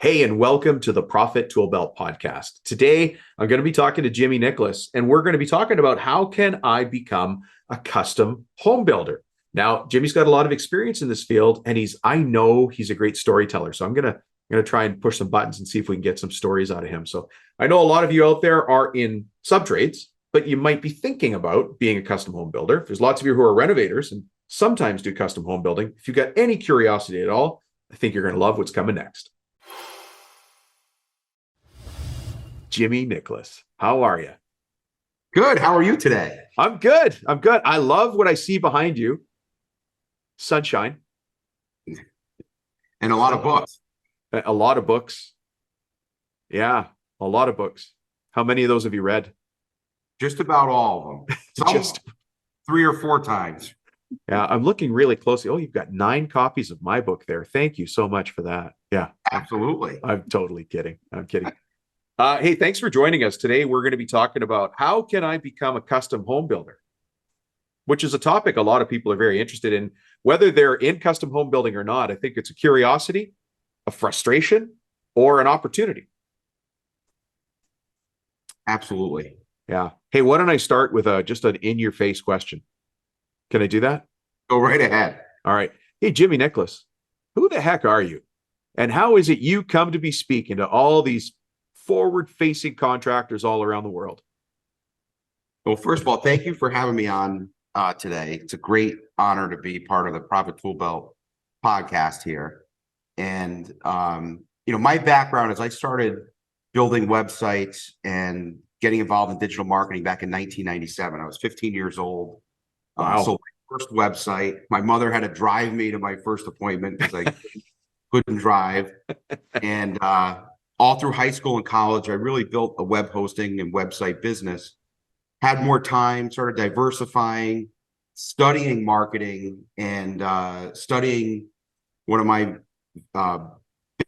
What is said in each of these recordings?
Hey, and welcome to the Profit Tool Belt podcast. Today, I'm going to be talking to Jimmy Nicholas, and we're going to be talking about how can I become a custom home builder. Now, Jimmy's got a lot of experience in this field, and I know he's a great storyteller. So I'm going to try and push some buttons and see if we can get some stories out of him. So I know a lot of you out there are in subtrades, but you might be thinking about being a custom home builder. There's lots of you who are renovators and sometimes do custom home building. If you've got any curiosity at all, I think you're going to love what's coming next. Jimmy Nicholas, how are you? Good. How are you today? I'm good. I love what I see behind you. Sunshine. And a lot of books. A lot of books. Yeah, a lot of books. How many of those have you read? Just about all of them. Some Just 3 or 4 times. Yeah, I'm looking really closely. Oh, you've got 9 copies of my book there. Thank you so much for that. Yeah, absolutely. I'm totally kidding. I'm kidding. Hey, thanks for joining us. Today, we're going to be talking about how can I become a custom home builder, which is a topic a lot of people are very interested in, whether they're in custom home building or not. I think it's a curiosity, a frustration, or an opportunity. Absolutely. Yeah. Hey, why don't I start with just an in-your-face question? Can I do that? Go right ahead. All right. Hey, Jimmy Nicholas, who the heck are you? And how is it you come to be speaking to all these forward-facing contractors all around the world? Well, first of all, thank you for having me on today. It's a great honor to be part of the Profit Tool Belt podcast here. And, my background is I started building websites and getting involved in digital marketing back in 1997. I was 15 years old. Wow. So my first website, my mother had to drive me to my first appointment because I couldn't drive. And all through high school and college, I really built a web hosting and website business. Had more time, started diversifying, studying marketing, and studying one of my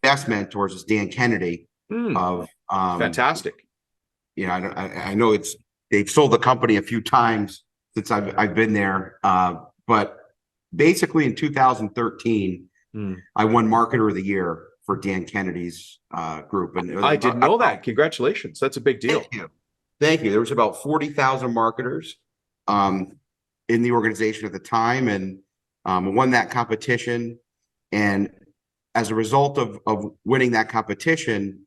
best mentors is Dan Kennedy. Of fantastic. I know they've sold the company a few times since I've been there, but basically in 2013, I won Marketer of the Year for Dan Kennedy's group. And I didn't know that. Congratulations. That's a big deal. Thank you. There was about 40,000 marketers in the organization at the time, and won that competition. And as a result of winning that competition,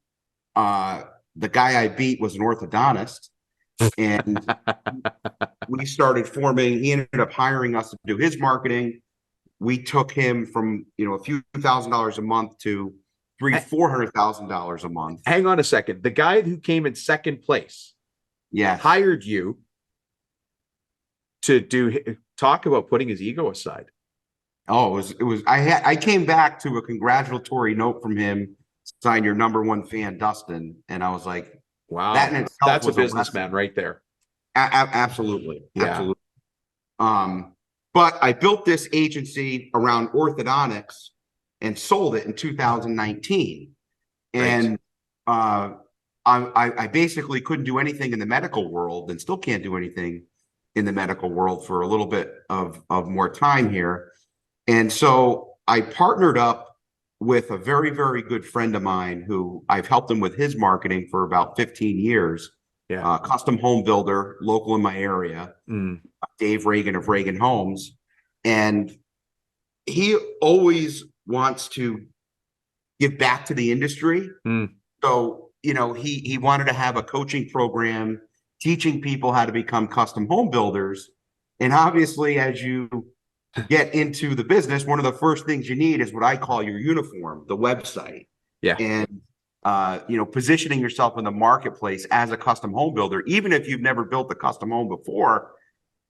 the guy I beat was an orthodontist. And we started forming, he ended up hiring us to do his marketing. We took him from, a few $1,000s a month to $400,000 a month. Hang on a second. The guy who came in second place, hired you to talk about putting his ego aside. Oh, it was. I came back to a congratulatory note from him, signed your #1 fan, Dustin, and I was like, wow, that in itself that's a businessman right there. Absolutely, yeah. Absolutely. But I built this agency around orthodontics and sold it in 2019. And I basically couldn't do anything in the medical world, and still can't do anything in the medical world for a little bit of more time here. And so I partnered up with a very, very good friend of mine who I've helped him with his marketing for about 15 years. Custom home builder, local in my area, Dave Reagan of Reagan Homes. And he always wants to give back to the industry. So, he wanted to have a coaching program teaching people how to become custom home builders. And obviously, as you get into the business, one of the first things you need is what I call your uniform, the website. And positioning yourself in the marketplace as a custom home builder, even if you've never built a custom home before,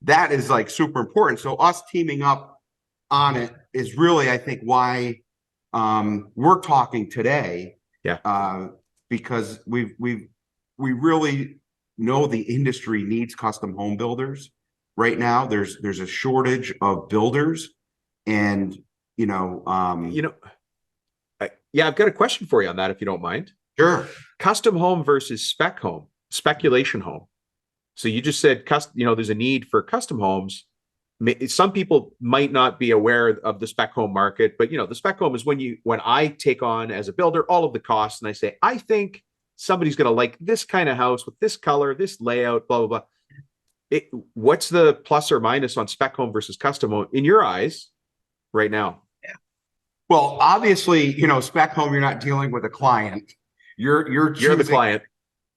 that is like super important. So us teaming up on it is really, I think, why we're talking today. Because we really know the industry needs custom home builders. Right now, there's a shortage of builders, and I've got a question for you on that, if you don't mind. Sure. Custom home versus spec home, speculation home. So you just said, there's a need for custom homes, some people might not be aware of the spec home market, but the spec home is when I take on as a builder all of the costs and I say, I think somebody's going to like this kind of house with this color, this layout, blah, blah, blah. What's the plus or minus on spec home versus custom home in your eyes right now? Yeah. Well, obviously, spec home, you're not dealing with a client. You're the client,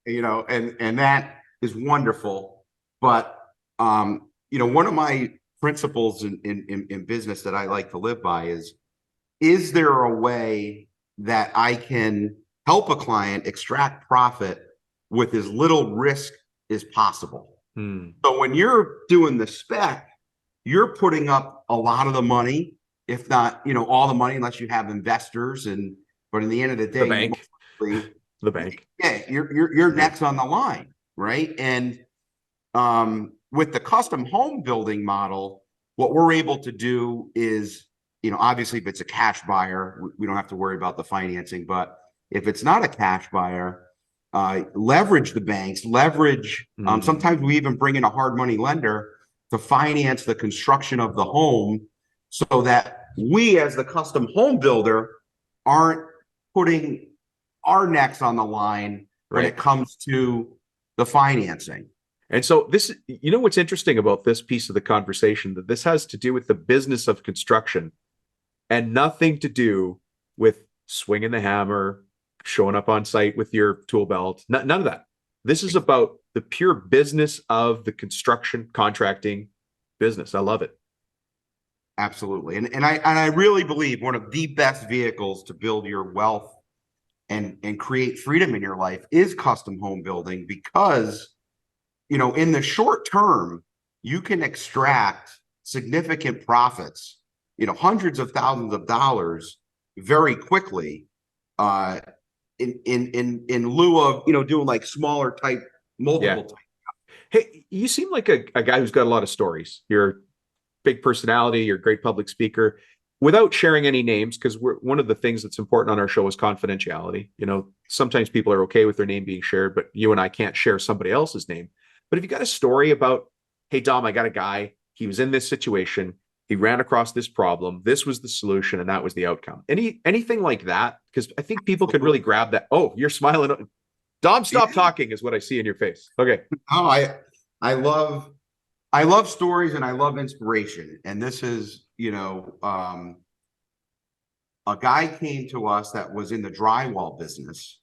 and that is wonderful. But, one of my principles in business that I like to live by is there a way that I can help a client extract profit with as little risk as possible? So when you're doing the spec, you're putting up a lot of the money, if not, all the money, unless you have investors. But in the end of the day, the bank, yeah, you're next on the line, right? And with the custom home building model, what we're able to do is, obviously, if it's a cash buyer, we don't have to worry about the financing. But if it's not a cash buyer, leverage the banks, sometimes we even bring in a hard money lender to finance the construction of the home, so that we as the custom home builder aren't putting our necks on the line when it comes to the financing. And so this, what's interesting about this piece of the conversation, that this has to do with the business of construction and nothing to do with swinging the hammer, showing up on site with your tool belt, none of that. This is about the pure business of the construction contracting business. I love it. Absolutely. And I really believe one of the best vehicles to build your wealth and create freedom in your life is custom home building, because, in the short term, you can extract significant profits, hundreds of thousands of dollars very quickly, in lieu of, doing like smaller type, multiple type. Hey, you seem like a guy who's got a lot of stories. You're a big personality, you're a great public speaker. Without sharing any names, because one of the things that's important on our show is confidentiality. Sometimes people are okay with their name being shared, but you and I can't share somebody else's name. But if you got a story about, hey, Dom, I got a guy, he was in this situation, he ran across this problem, this was the solution, and that was the outcome. Anything like that? Because I think people could really grab that. Oh, you're smiling. Dom, stop talking is what I see in your face. Okay. Oh, I love stories and I love inspiration. And this is, a guy came to us that was in the drywall business,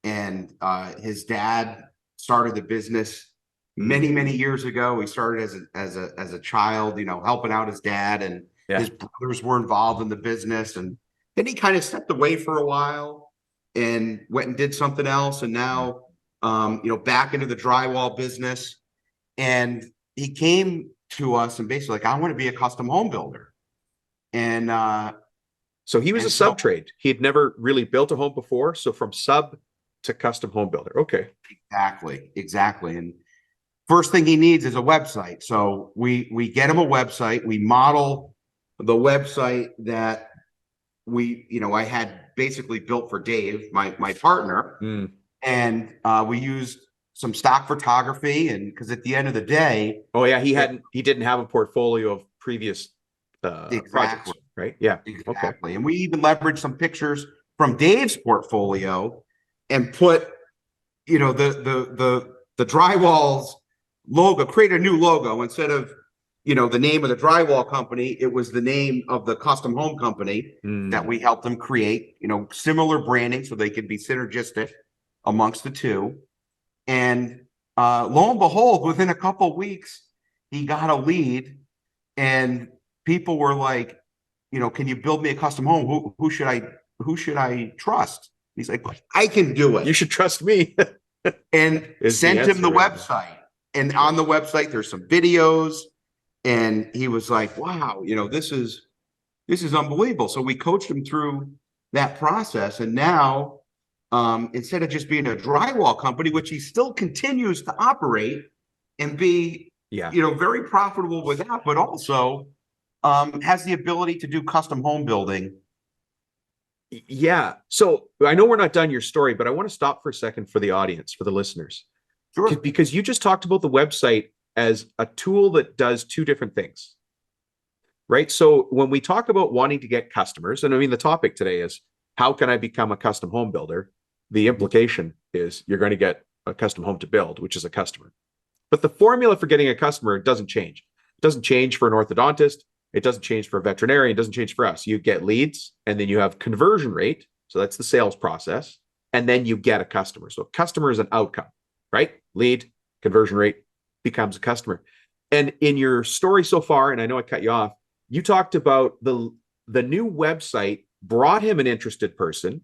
and his dad started the business many years ago. He started as a child, helping out his dad, and his brothers were involved in the business. And then he kind of stepped away for a while and went and did something else. And now, back into the drywall business. And he came to us and basically like, I want to be a custom home builder. And so he was a sub trade. He had never really built a home before. So from sub to custom home builder. Okay. Exactly. And first thing he needs is a website. So we get him a website. We model the website that I had basically built for Dave, my partner. And we used some stock photography, and because at the end of the day, he didn't have a portfolio of previous projects, right? Yeah, exactly. Okay. And we even leveraged some pictures from Dave's portfolio and put, the drywall's logo, create a new logo instead of, the name of the drywall company. It was the name of the custom home company that we helped them create, similar branding so they could be synergistic amongst the two. And lo and behold, within a couple of weeks, he got a lead, and people were like, can you build me a custom home? Who should I trust? He's like, I can do it. You should trust me. And sent him the website. And on the website, there's some videos. And he was like, wow, this is unbelievable. So we coached him through that process. And now, instead of just being a drywall company, which he still continues to operate and be, very profitable with that, but also has the ability to do custom home building. Yeah. So I know we're not done your story, but I want to stop for a second for the audience, for the listeners. Sure. Because you just talked about the website as a tool that does two different things. right? So when we talk about wanting to get customers, and I mean, the topic today is how can I become a custom home builder? The implication is you're going to get a custom home to build, which is a customer. But the formula for getting a customer doesn't change. It doesn't change for an orthodontist. It doesn't change for a veterinarian. It doesn't change for us. You get leads, and then you have conversion rate. So that's the sales process. And then you get a customer. So a customer is an outcome, right? Lead, conversion rate becomes a customer. And in your story so far, and I know I cut you off, you talked about the new website brought him an interested person,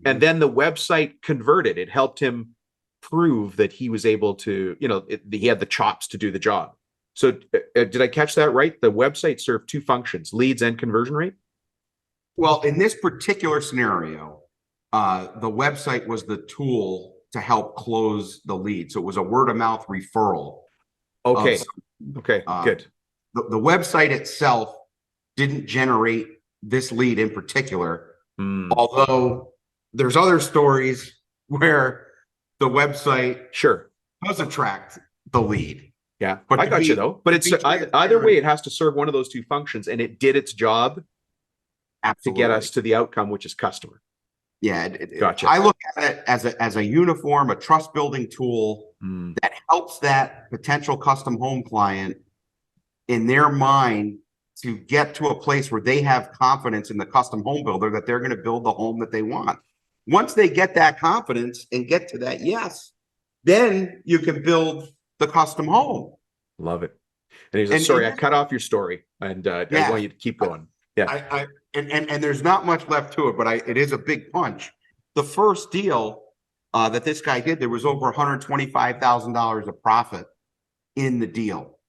and then the website converted. It helped him prove that he was able to, he had the chops to do the job. So did I catch that right? The website served two functions, leads and conversion rate? Well, in this particular scenario, the website was the tool to help close the lead. So it was a word of mouth referral. Okay. Okay, good. The website itself didn't generate this lead in particular, although there's other stories where the website does attract the lead. Yeah, but I got you though. But it's either way, it has to serve one of those two functions, and it did its job to get us to the outcome, which is customer. Yeah, gotcha. I look at it as a uniform, a trust building tool that helps that potential custom home client in their mind to get to a place where they have confidence in the custom home builder that they're going to build the home that they want. Once they get that confidence and get to that yes, then you can build the custom home. Love it. And sorry, I cut off your story, and I want you to keep going. Yeah, and there's not much left to it, but it is a big punch. The first deal that this guy did, there was over $125,000 of profit in the deal.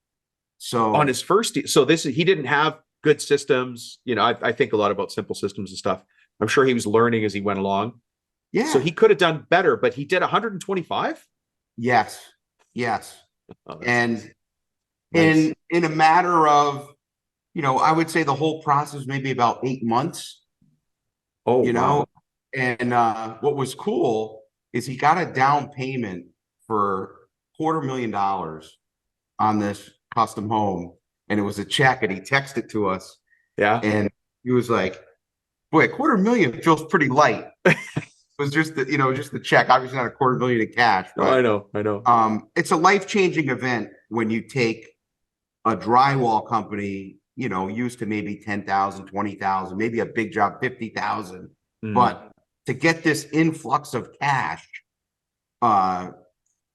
So on his first deal, so he didn't have good systems. I think a lot about simple systems and stuff. I'm sure he was learning as he went along. Yeah. So he could have done better, but he did 125. Yes. Oh, and nice. in a matter of, I would say the whole process maybe about 8 months. Oh, wow. And what was cool is he got a down payment for $250,000 on this custom home, and it was a check, and he texted to us. Yeah. And he was like, boy, $250,000 feels pretty light. It was just the check, obviously not $250,000 in cash. But, I know. It's a life-changing event when you take a drywall company, used to maybe 10,000, 20,000, maybe a big job, 50,000. But to get this influx of cash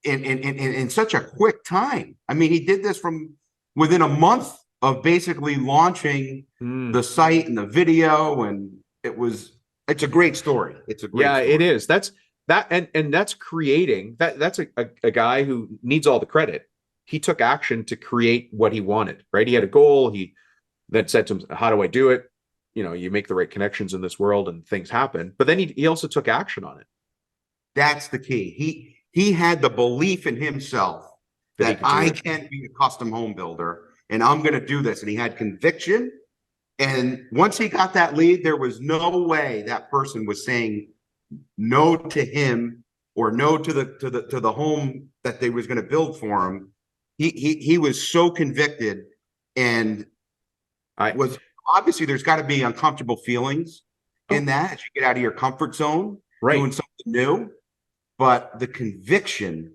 in such a quick time. I mean, he did this from within a month of basically launching the site and the video, and it's a great story. It's a great story. It is. That's creating that's a guy who needs all the credit. He took action to create what he wanted, right? He had a goal. He then said to him, how do I do it? You make the right connections in this world and things happen. But then he also took action on it. That's the key. He had the belief in himself that I can be a custom home builder and I'm going to do this. And he had conviction. And once he got that lead, there was no way that person was saying no to him or no to the home that they was going to build for him. He was so convicted, and was obviously there's got to be uncomfortable feelings in that as you get out of your comfort zone, doing something new. But the conviction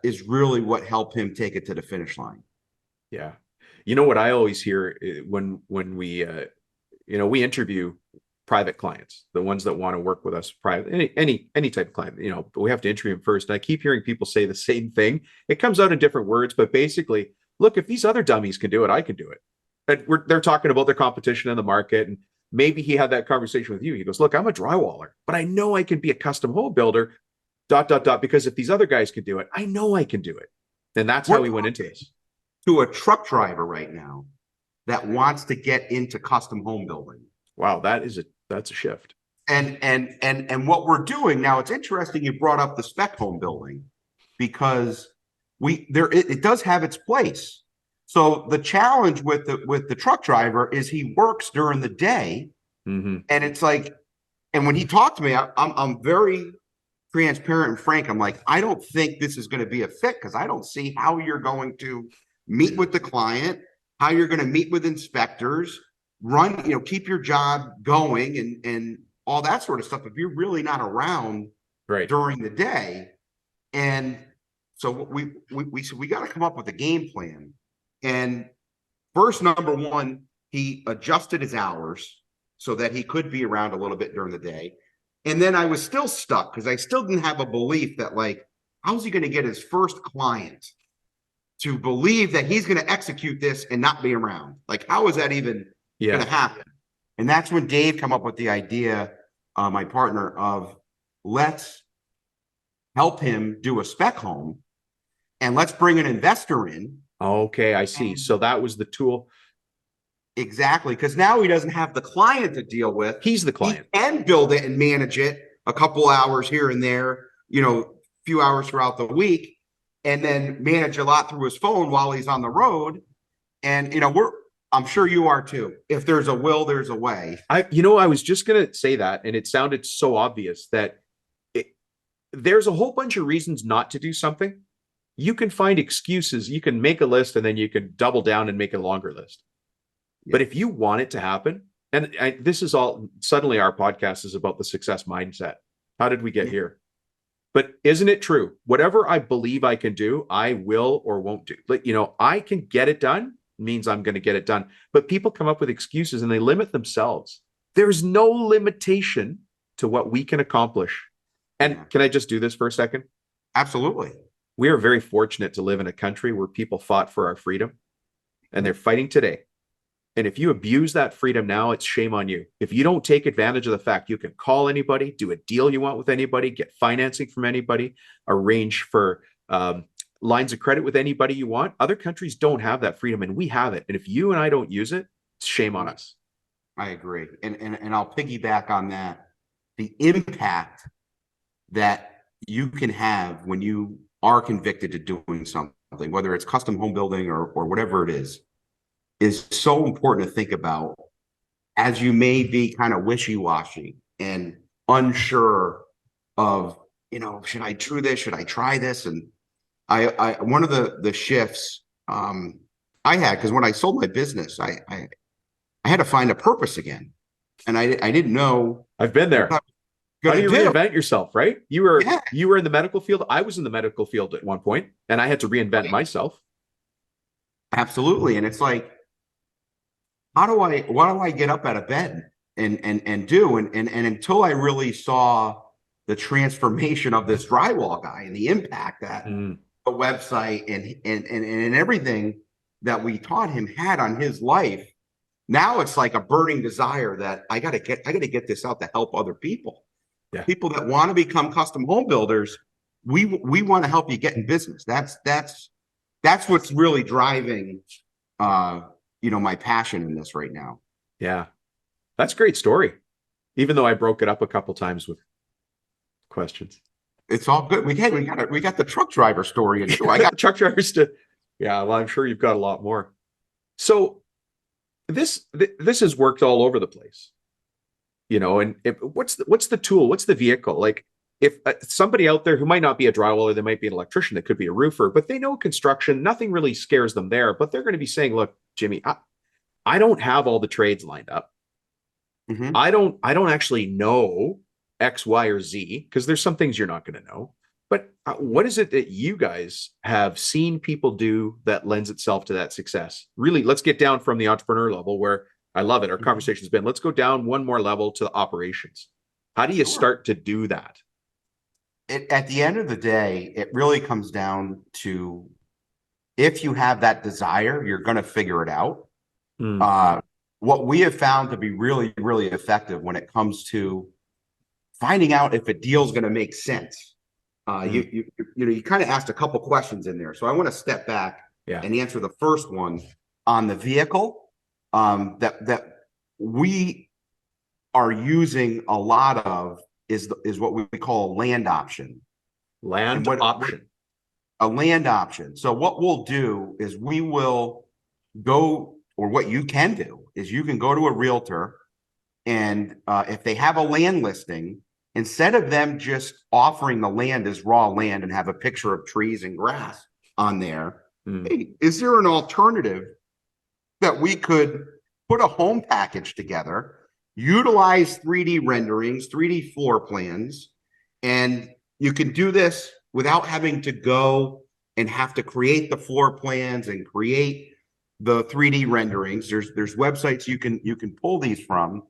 is really what helped him take it to the finish line. Yeah. What I always hear when we we interview private clients, the ones that want to work with us private, any type of client, but we have to interview them first. And I keep hearing people say the same thing. It comes out in different words, but basically, look, if these other dummies can do it, I can do it. And they're talking about their competition in the market. And maybe he had that conversation with you. He goes, look, I'm a drywaller, but I know I can be a custom home builder, ... because if these other guys can do it, I know I can do it. And that's how we went into this. To a truck driver right now that wants to get into custom home building. Wow, that's a shift. And what we're doing now, it's interesting you brought up the spec home building, because it does have its place. So the challenge with the truck driver is he works during the day, and it's like, and when he talked to me, I'm very transparent and frank. I'm like, I don't think this is going to be a fit, because I don't see how you're going to meet with the client, how you're going to meet with inspectors, run, keep your job going and all that sort of stuff if you're really not around during the day. And so we got to come up with a game plan. And first, number one, he adjusted his hours so that he could be around a little bit during the day. And then I was still stuck because I still didn't have a belief that, like, how's he going to get his first client to believe that he's going to execute this and not be around? Like, how is that even going to happen? And that's when Dave come up with the idea, my partner, of let's help him do a spec home and let's bring an investor in. Okay, I see. So that was the tool. Exactly, because now he doesn't have the client to deal with. He's the client. He can build it and manage it a couple hours here and there, few hours throughout the week, and then manage a lot through his phone while he's on the road. And I'm sure you are too. If there's a will, there's a way. I was just gonna say that, and it sounded so obvious that there's a whole bunch of reasons not to do something. You can find excuses. You can make a list, and then you can double down and make a longer list. Yeah. But if you want it to happen, and this is all, suddenly our podcast is about the success mindset. How did we get here? But isn't it true? Whatever I believe I can do, I will or won't do. Like, I can get it done means I'm going to get it done. But people come up with excuses and they limit themselves. There's no limitation to what we can accomplish. And can I just do this for a second? Absolutely. We are very fortunate to live in a country where people fought for our freedom, and they're fighting today. And if you abuse that freedom now, it's shame on you. If you don't take advantage of the fact you can call anybody, do a deal you want with anybody, get financing from anybody, arrange for lines of credit with anybody you want. Other countries don't have that freedom, and we have it. And if you and I don't use it, it's shame on us. I agree. And I'll piggyback on that. The impact that you can have when you are convicted to doing something, whether it's custom home building or whatever it is so important to think about, as you may be kind of wishy-washy and unsure of, should I do this? Should I try this? And I one of the shifts I had, because when I sold my business, I had to find a purpose again. And I didn't know. I've been there. How do you reinvent yourself, right? You were in the medical field. I was in the medical field at one point, and I had to reinvent myself. Absolutely. And it's like, what do I get up out of bed and do? And until I really saw the transformation of this drywall guy and the impact that the website and everything that we taught him had on his life, now it's like a burning desire that I gotta get this out to help other people. Yeah. People that want to become custom home builders, we want to help you get in business. That's what's really driving my passion in this right now. Yeah. That's a great story. Even though I broke it up a couple times with questions. It's all good. We got the truck driver story. And I got truck drivers to, well, I'm sure you've got a lot more. So this has worked all over the place. And what's the tool? What's the vehicle? Like, if somebody out there who might not be a drywaller, they might be an electrician, that could be a roofer, but they know construction, nothing really scares them there, but they're going to be saying, look, Jimmy, I don't have all the trades lined up. Mm-hmm. I don't actually know X, Y, or Z, because there's some things you're not going to know. But what is it that you guys have seen people do that lends itself to that success? Really, let's get down from the entrepreneur level, where I love it. Our conversation has been, let's go down one more level to the operations. How do you start to do that? At the end of the day, it really comes down to, if you have that desire, you're going to figure it out. What we have found to be really, really effective when it comes to finding out if a deal is going to make sense. You kind of asked a couple questions in there, so I want to step back and answer the first one on the vehicle. That we are using a lot of is what we call a land option. A land option. So what we'll do is we will go, or what you can do is you can go to a realtor, and if they have a land listing, instead of them just offering the land as raw land and have a picture of trees and grass on there, hey, is there an alternative that we could put a home package together, utilize 3D renderings, 3D floor plans, and you can do this without having to go and have to create the floor plans and create the 3D renderings. There's websites you can pull these from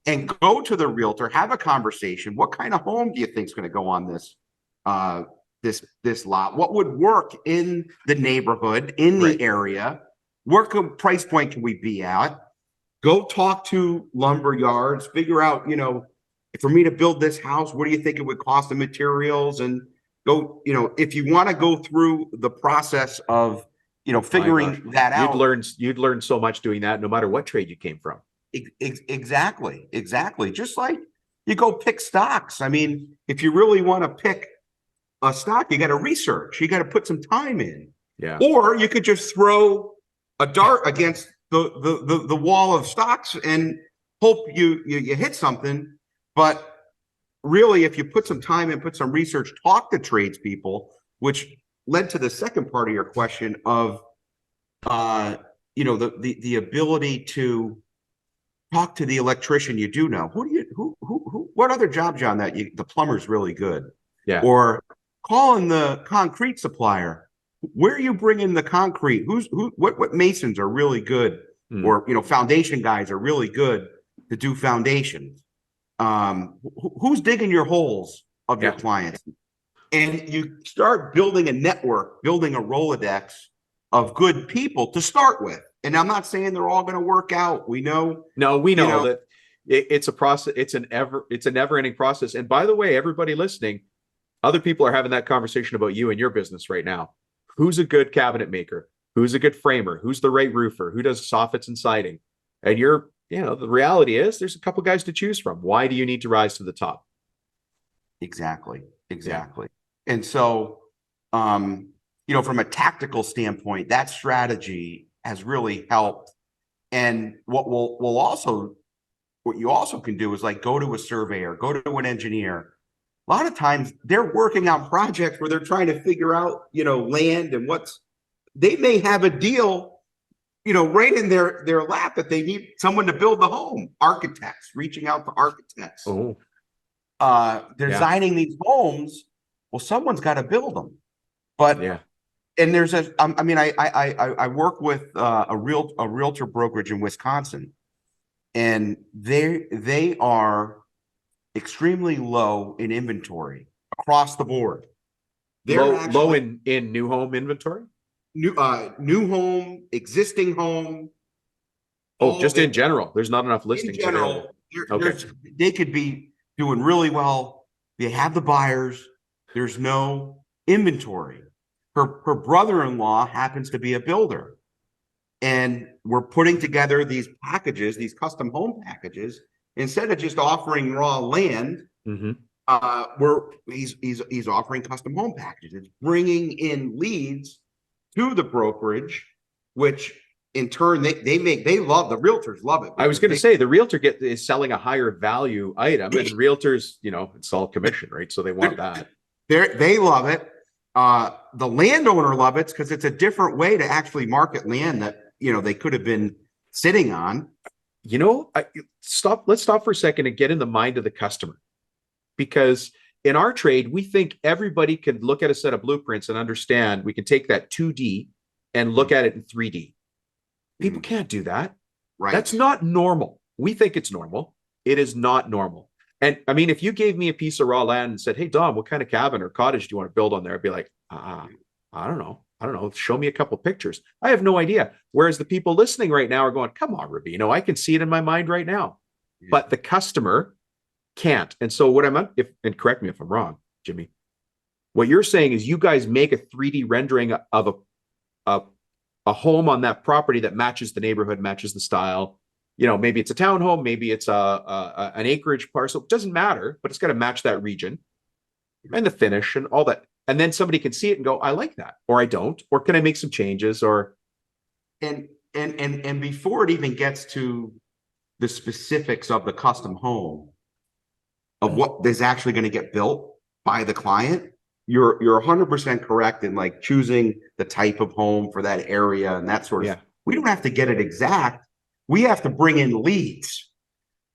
and go to the realtor, have a conversation. What kind of home do you think is going to go on this lot? What would work in the neighborhood, in the area? What price point can we be at? Go talk to lumber yards, figure out, for me to build this house, what do you think it would cost the materials? And go, if you want to go through the process of, figuring that out. You'd learn so much doing that, no matter what trade you came from. Exactly. Just like you go pick stocks. I mean, if you really want to pick a stock, you got to research, you got to put some time in. Yeah. Or you could just throw a dart against the wall of stocks and hope you hit something. But really, if you put some time in, put some research, talk to tradespeople, which led to the second part of your question of the ability to talk to the electrician you do know. What other jobs, John, that the plumber's really good? Yeah. Or calling the concrete supplier. Where are you bringing the concrete? What masons are really good, or foundation guys are really good to do foundations. Who's digging your holes of your clients? And you start building a network, building a Rolodex of good people to start with. And I'm not saying they're all going to work out. We know. No, we know that it's a process. It's a never-ending process. And by the way, everybody listening, other people are having that conversation about you and your business right now. Who's a good cabinet maker? Who's a good framer? Who's the right roofer? Who does soffits and siding? And the reality is there's a couple guys to choose from. Why do you need to rise to the top? Exactly. Yeah. And so, from a tactical standpoint, that strategy has really helped. And what you also can do is like go to a surveyor, go to an engineer. A lot of times they're working on projects where they're trying to figure out, land and they may have a deal, right in their lap that they need someone to build the home. Architects, reaching out to architects. Designing these homes. Well, someone's got to build them. But and there's I work with a realtor brokerage in Wisconsin, and they are extremely low in inventory across the board. They're low in new home inventory? New home, existing home. Just in general. There's not enough listings. In general, they could be doing really well. They have the buyers. There's no inventory. Her brother-in-law happens to be a builder. And we're putting together these packages, these custom home packages. Instead of just offering raw land, he's offering custom home packages. It's bringing in leads to the brokerage, which in turn the realtors love it. I was going to say the realtor is selling a higher value item, and realtors, it's all commission, right? So they want that. They love it. The landowner love it because it's a different way to actually market land that they could have been sitting on. Let's stop for a second and get in the mind of the customer, because in our trade, we think everybody can look at a set of blueprints and understand we can take that 2D and look at it in 3D. People can't do that. Right. That's not normal. We think it's normal. It is not normal. And I mean, if you gave me a piece of raw land and said, hey, Dom, what kind of cabin or cottage do you want to build on there? I'd be like, I don't know. Show me a couple pictures. I have no idea. Whereas the people listening right now are going, come on, Rubino, I can see it in my mind right now. Yeah. But the customer can't. And so and correct me if I'm wrong, Jimmy, what you're saying is you guys make a 3D rendering of a home on that property that matches the neighborhood, matches the style. Maybe it's a townhome, maybe it's an acreage parcel. It doesn't matter, but it's got to match that region and the finish and all that. And then somebody can see it and go, I like that, or I don't, or can I make some changes? Or and before it even gets to the specifics of the custom home, of what is actually going to get built by the client, you're 100% correct in like choosing the type of home for that area and that sort of we don't have to get it exact. We have to bring in leads,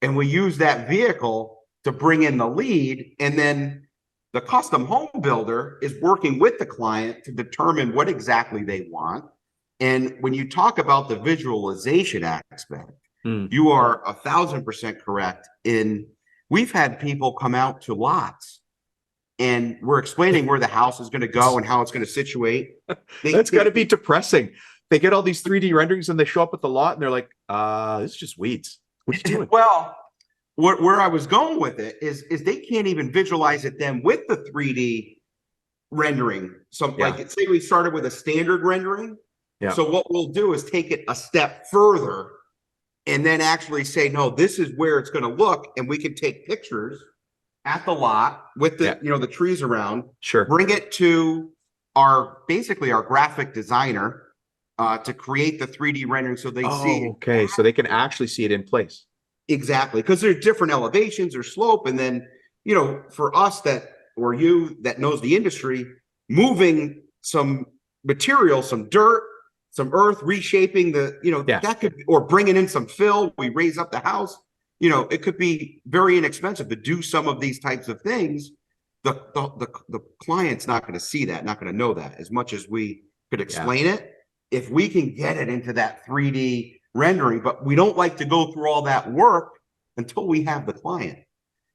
and we use that vehicle to bring in the lead. And then the custom home builder is working with the client to determine what exactly they want. And when you talk about the visualization aspect, you are 1,000% correct. We've had people come out to lots and we're explaining where the house is going to go and how it's going to situate. That's got to be depressing. They get all these 3D renderings and they show up at the lot and they're like, this is just weeds. What are you doing? Well, where I was going with it is they can't even visualize it then with the 3D rendering. So like, say we started with a standard rendering. Yeah. So what we'll do is take it a step further and then actually say, no, this is where it's going to look. And we can take pictures at the lot with the, the trees around. Sure. Bring it to basically our graphic designer to create the 3D rendering so they see it. Okay. So they can actually see it in place. Exactly. Because there's different elevations or slope. And then, for us or you that knows the industry, moving some material, some dirt, some earth, reshaping that could, or bringing in some fill, we raise up the house, it could be very inexpensive to do some of these types of things. The client's not going to see that, not going to know that as much as we could explain it. If we can get it into that 3D rendering, but we don't like to go through all that work until we have the client.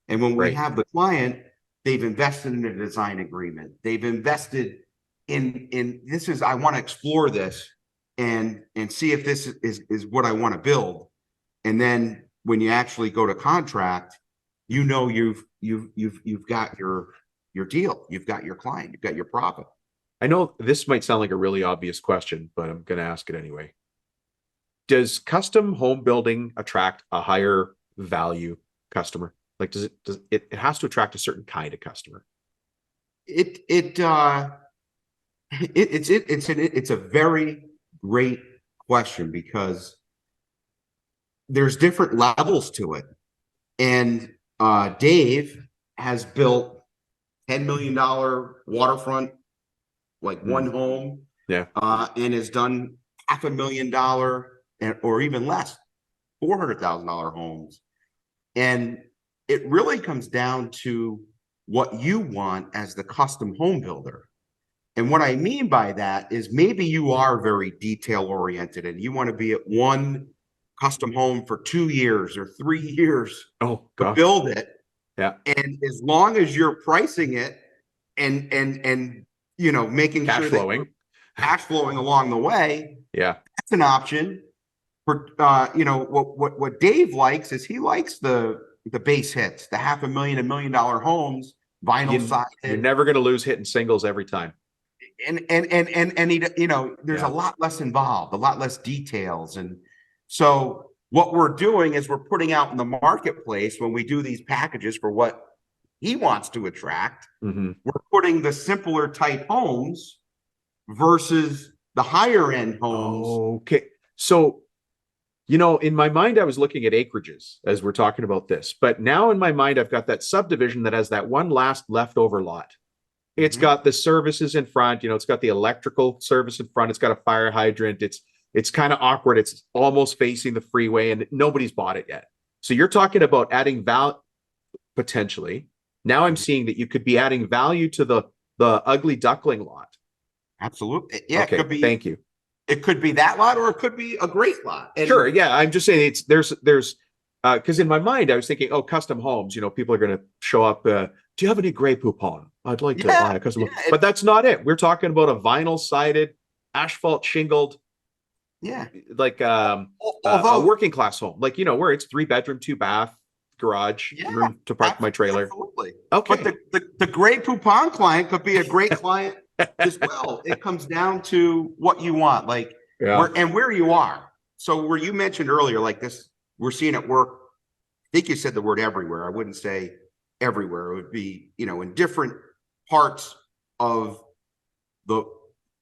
And when we have the client, they've invested in a design agreement. They've invested in this is, I want to explore this and see if this is what I want to build. And then when you actually go to contract, you've got your deal, you've got your client, you've got your profit. I know this might sound like a really obvious question, but I'm going to ask it anyway. Does custom home building attract a higher value customer? Like, it has to attract a certain kind of customer? It's a very great question because there's different levels to it. And Dave has built $10 million waterfront, like one home, and has done $500,000 or even less, $400,000 homes. And it really comes down to what you want as the custom home builder. And what I mean by that is maybe you are very detail oriented and you want to be at one custom home for 2 years or 3 years to build it. Yeah. And as long as you're pricing it and making cash sure flowing, cash flowing along the way, that's an option. For what Dave likes is he likes the base hits, the $500,000 and $1 million homes, vinyl sided. You're never going to lose hitting singles every time. And he, there's a lot less involved, a lot less details. And so what we're doing is we're putting out in the marketplace when we do these packages for what he wants to attract, we're putting the simpler type homes versus the higher end homes. Okay. So, in my mind, I was looking at acreages as we're talking about this, but now in my mind, I've got that subdivision that has that one last leftover lot. It's got the services in front, it's got the electrical service in front. It's got a fire hydrant. It's kind of awkward. It's almost facing the freeway and nobody's bought it yet. So you're talking about adding value potentially. Now I'm seeing that you could be adding value to the ugly duckling lot. Absolutely. Yeah. Okay. It could be, thank you. It could be that lot, or it could be a great lot. And sure. Yeah. I'm just saying there's because in my mind, I was thinking, custom homes, people are going to show up. Do you have any Grey Poupon? I'd like to buy a custom home. But that's not it. We're talking about a vinyl sided, asphalt shingled, like a working class home, like, where it's 3-bedroom, 2-bath, garage, room to park my trailer. Absolutely. Okay. But the Grey Poupon client could be a great client as well. It comes down to what you want, like, where you are. So where you mentioned earlier, like this, we're seeing it work. I think you said the word everywhere. I wouldn't say everywhere. It would be, in different parts of the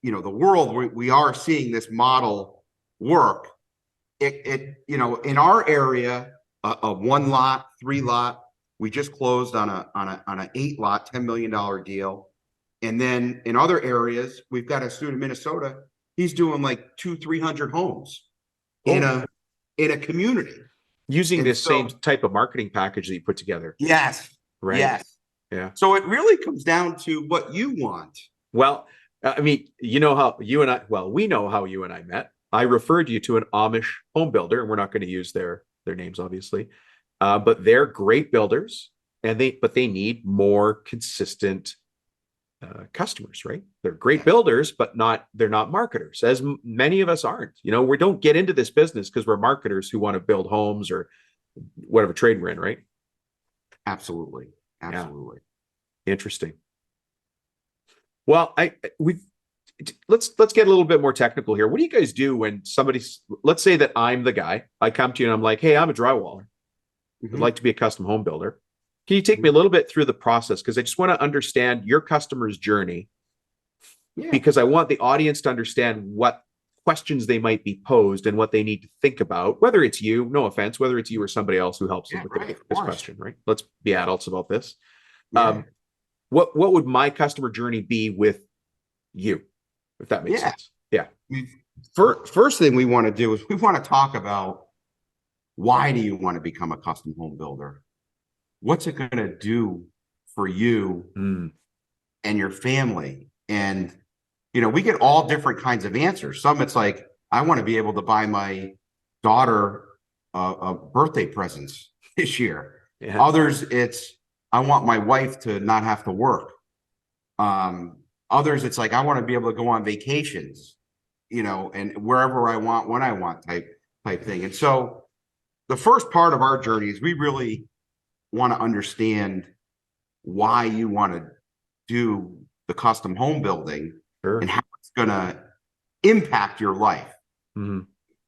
world, we are seeing this model work. In our area, a 1 lot, 3 lot, we just closed on an 8 lot, $10 million deal. And then in other areas, we've got a student in Minnesota. he's doing like 200-300 homes in a community. Using And this so, same type of marketing package that you put together. yes. Right. Yes. Yeah. So it really comes down to what you want. Well, I mean, you know how you and I, well, we know how you and I met. I referred you to an Amish home builder, and we're not going to use their names, obviously. But they're great builders, and they need more consistent customers, right? They're great builders, but they're not marketers, as many of us aren't. You know, we don't get into this business because we're marketers who want to build homes or whatever trade we're in, right? Absolutely. Absolutely. Yeah. Interesting. Well, let's get a little bit more technical here. What do you guys do when let's say that I'm the guy, I come to you and I'm like, hey, I'm a drywaller. I'd like to be a custom home builder. Can you take me a little bit through the process? Because I just want to understand your customer's journey, because I want the audience to understand what questions they might be posed and what they need to think about, whether it's you, no offense, whether it's you or somebody else who helps them with this question, right? Let's be adults about this. What would my customer journey be with you, if that makes sense? Yeah. First thing we want to do is we want to talk about, why do you want to become a custom home builder? What's it going to do for you and your family? And, you know, we get all different kinds of answers. Some it's like, I want to be able to buy my daughter birthday presents this year. Yeah. Others, it's, I want my wife to not have to work. Others, it's like, I want to be able to go on vacations, you know, and wherever I want, when I want type thing. And so the first part of our journey is we really want to understand why you want to do the custom home building and how it's going to impact your life.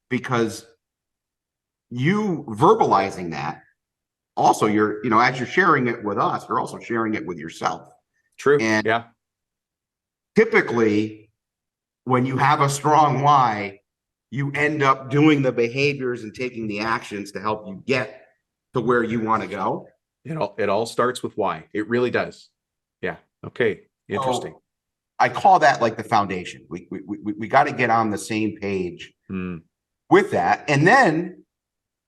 Because you verbalizing that, also you're, you know, as you're sharing it with us, you're also sharing it with yourself. True. And typically when you have a strong why, you end up doing the behaviors and taking the actions to help you get to where you want to go. It all starts with why. It really does. Yeah. Okay. Interesting. So I call that like the foundation. We got to get on the same page with that. And then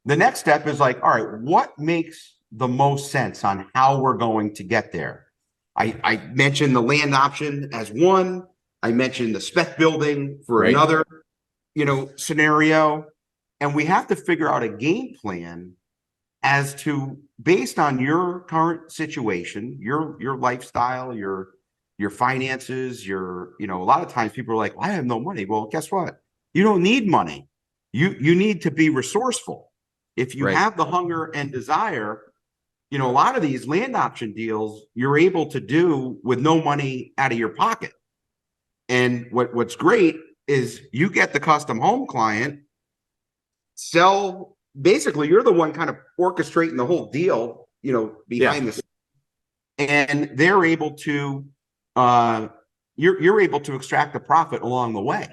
the next step is like, all right, what makes the most sense on how we're going to get there? I mentioned the land option as one. I mentioned the spec building for another, you know, scenario. And we have to figure out a game plan as to, based on your current situation, your lifestyle, your finances, you know, a lot of times people are like, well, I have no money. Well, guess what? You don't need money. You need to be resourceful. If you have the hunger and desire, you know, a lot of these land option deals you're able to do with no money out of your pocket. And what's great is you get the custom home client, basically you're the one kind of orchestrating the whole deal, you know, behind the scenes. And they're able to, you're able to extract a profit along the way.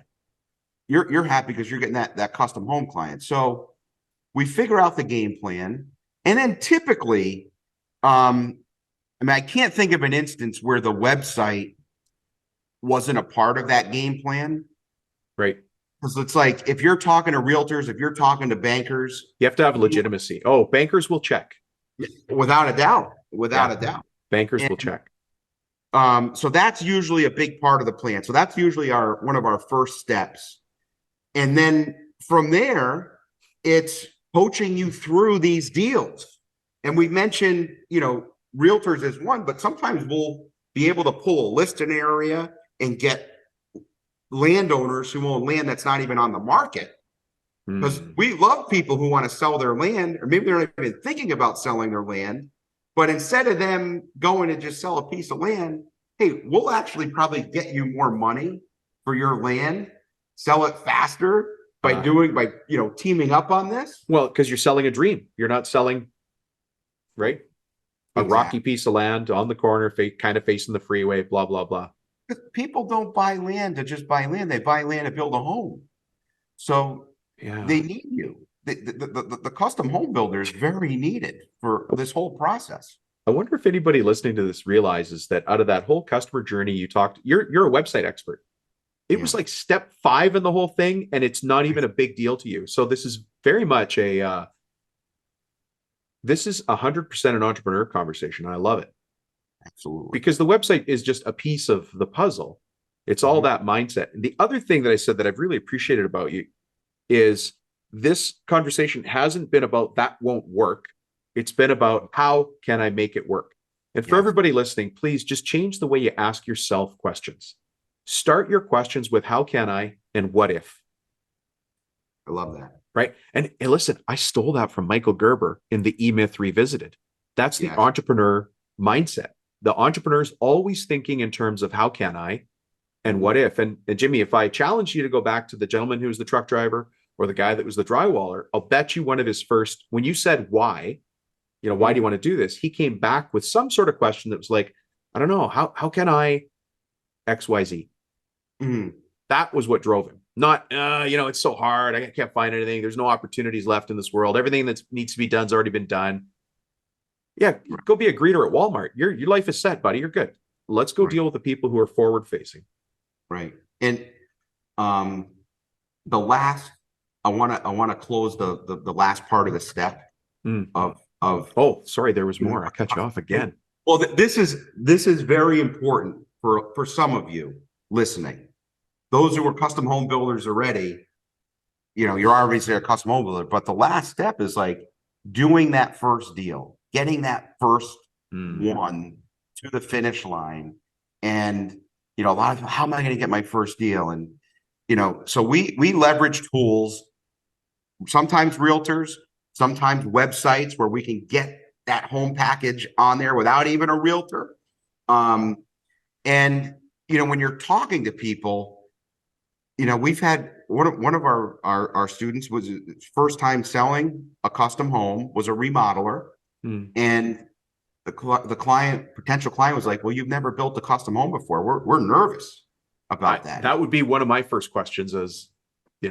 You're happy because you're getting that custom home client. So we figure out the game plan, and then typically, I mean, I can't think of an instance where the website wasn't a part of that game plan. Right. Because it's like, if you're talking to realtors, if you're talking to bankers, you have to have legitimacy. Oh, bankers will check. Without a doubt. Without a doubt. Bankers will check. So that's usually a big part of the plan. So that's usually one of our first steps. And then from there, it's coaching you through these deals. And we mentioned, you know, realtors is one, but sometimes we'll be able to pull a listing area and get landowners who own land that's not even on the market. Because we love people who want to sell their land, or maybe they're not even thinking about selling their land, but instead of them going to just sell a piece of land, hey, we'll actually probably get you more money for your land, sell it faster by you know, teaming up on this. Well, because you're selling a dream. You're not selling, right? A rocky piece of land on the corner, kind of facing the freeway, blah, blah, blah. People don't buy land to just buy land. They buy land to build a home. So they need you. The custom home builder is very needed for this whole process. I wonder if anybody listening to this realizes that out of that whole customer journey you talked, you're a website expert. It was like step 5 in the whole thing, and it's not even a big deal to you. So this is very much this is 100% an entrepreneur conversation. I love it. Absolutely. Because the website is just a piece of the puzzle. It's all that mindset. And the other thing that I said that I've really appreciated about you is this conversation hasn't been about that won't work. It's been about how can I make it work? And for everybody listening, please just change the way you ask yourself questions. Start your questions with how can I and what if? I love that. Right. And listen, I stole that from Michael Gerber in the E-Myth Revisited. That's the entrepreneur mindset. The entrepreneur's always thinking in terms of how can I and what if. And Jimmy, if I challenge you to go back to the gentleman who was the truck driver or the guy that was the drywaller, I'll bet you one of his first, when you said why, why do you want to do this? He came back with some sort of question that was like, I don't know, how can I XYZ? That was what drove him. Not, it's so hard. I can't find anything. There's no opportunities left in this world. Everything that needs to be done has already been done. Yeah, go be a greeter at Walmart. Your life is set, buddy. You're good. Let's go deal with the people who are forward facing. Right. And the last, I want to close the last part of the step of oh, sorry, there was more. I cut you off again. Well, this is very important for some of you listening. Those who are custom home builders already, you're obviously a custom home builder, but the last step is like doing that first deal, getting that first one to the finish line. And, a lot of people, how am I going to get my first deal? And, so we leverage tools, sometimes realtors, sometimes websites where we can get that home package on there without even a realtor. And, when you're talking to people, we've had one of our students was first time selling a custom home, was a remodeler. And the potential client was like, well, you've never built a custom home before. We're nervous about that. That would be one of my first questions is,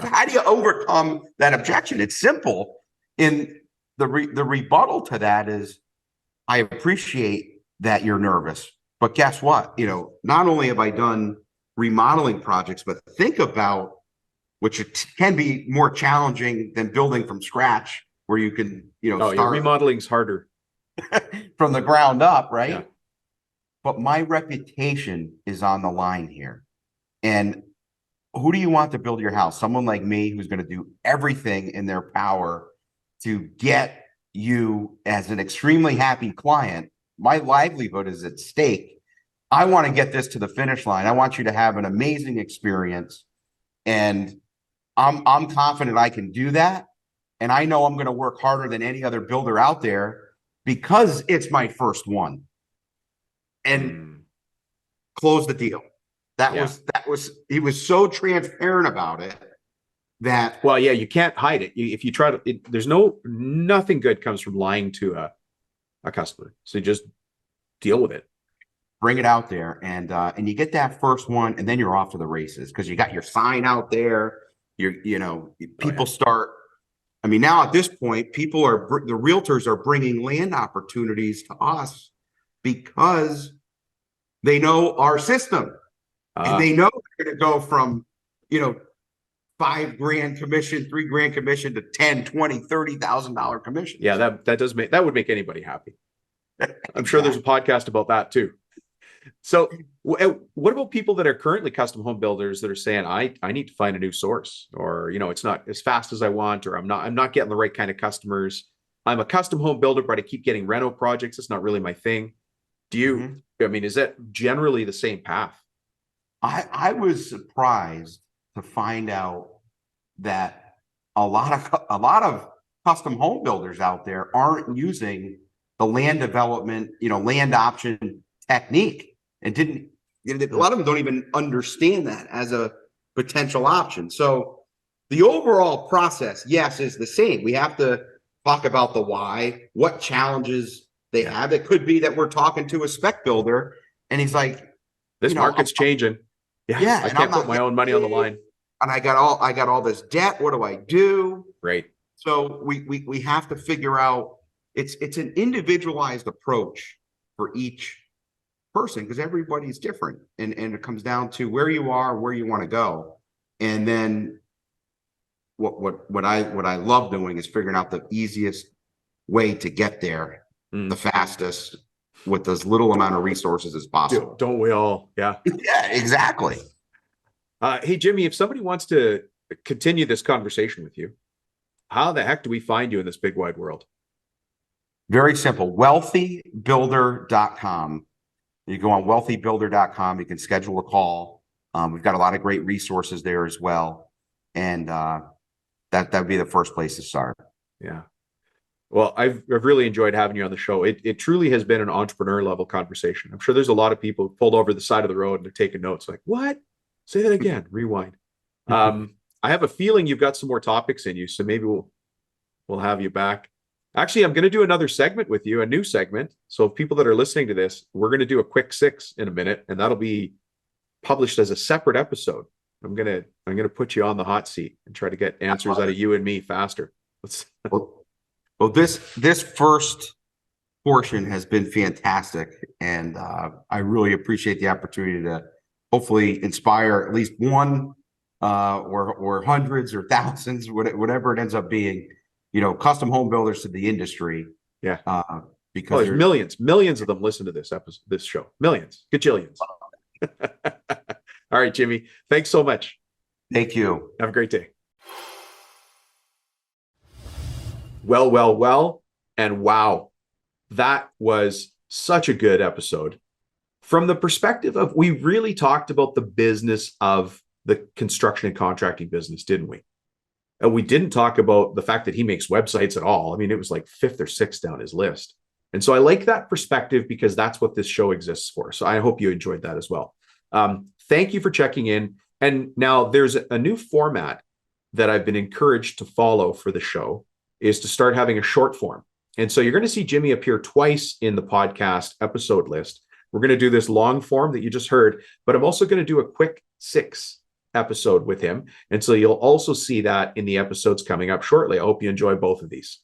how do you overcome that objection? It's simple. And the rebuttal to that is, I appreciate that you're nervous, but guess what? Not only have I done remodeling projects, but think about which can be more challenging than building from scratch, where you can, start remodeling's harder from the ground up, right? Yeah. But my reputation is on the line here. And who do you want to build your house? Someone like me who's going to do everything in their power to get you as an extremely happy client. My livelihood is at stake. I want to get this to the finish line. I want you to have an amazing experience. And I'm confident I can do that. And I know I'm going to work harder than any other builder out there because it's my first one. And close the deal. He was so transparent about it that. Well, yeah, you can't hide it. If you try to, there's nothing good comes from lying to a customer. So you just deal with it. Bring it out there, and you get that first one, and then you're off to the races because you got your sign out there. People start. I mean, now at this point, the realtors are bringing land opportunities to us because they know our system, and they know they're going to go from, $5,000 commission, $3,000 commission to $10,000, $20,000, $30,000 commission. Yeah, that would make anybody happy. I'm sure there's a podcast about that too. So what about people that are currently custom home builders that are saying, I need to find a new source, or, it's not as fast as I want, or I'm not getting the right kind of customers. I'm a custom home builder, but I keep getting reno projects. It's not really my thing. Do you, is that generally the same path? I was surprised to find out that a lot of custom home builders out there aren't using the land development, land option technique. And a lot of them don't even understand that as a potential option. So the overall process, yes, is the same. We have to talk about the why, what challenges they have. It could be that we're talking to a spec builder and he's like, this market's changing. Yeah, I can't put my own money on the line. And I got all this debt. What do I do? Right. So we have to figure out, it's an individualized approach for each person because everybody's different. And it comes down to where you are, where you want to go. And then what I love doing is figuring out the easiest way to get there, the fastest, with as little amount of resources as possible. Don't we all? Yeah. Yeah, exactly. Hey, Jimmy, if somebody wants to continue this conversation with you, how the heck do we find you in this big wide world? Very simple. WealthyBuilder.com. You go on wealthybuilder.com. You can schedule a call. We've got a lot of great resources there as well. And that would be the first place to start. Yeah. Well, I've really enjoyed having you on the show. It truly has been an entrepreneur level conversation. I'm sure there's a lot of people who pulled over the side of the road and they're taking notes like, what? Say that again, rewind. I have a feeling you've got some more topics in you, so maybe we'll have you back. Actually, I'm going to do another segment with you, a new segment. So people that are listening to this, we're going to do a quick six in a minute, and that'll be published as a separate episode. I'm going to put you on the hot seat and try to get answers out of you and me faster. Well, this first portion has been fantastic, and I really appreciate the opportunity to hopefully inspire at least one or hundreds or thousands, whatever it ends up being, custom home builders to the industry. Yeah. Because there's millions of them listen to this show. Millions, gajillions. All right, Jimmy. Thanks so much. Thank you. Have a great day. Well, and wow, that was such a good episode. From the perspective of, we really talked about the business of the construction and contracting business, didn't we? And we didn't talk about the fact that he makes websites at all. I mean, it was like 5th or 6th down his list. And so I like that perspective because that's what this show exists for. So I hope you enjoyed that as well. Thank you for checking in. And now there's a new format that I've been encouraged to follow for the show, is to start having a short form. And so you're going to see Jimmy appear twice in the podcast episode list. We're going to do this long form that you just heard, but I'm also going to do a quick 6 episode with him. And so you'll also see that in the episodes coming up shortly. I hope you enjoy both of these.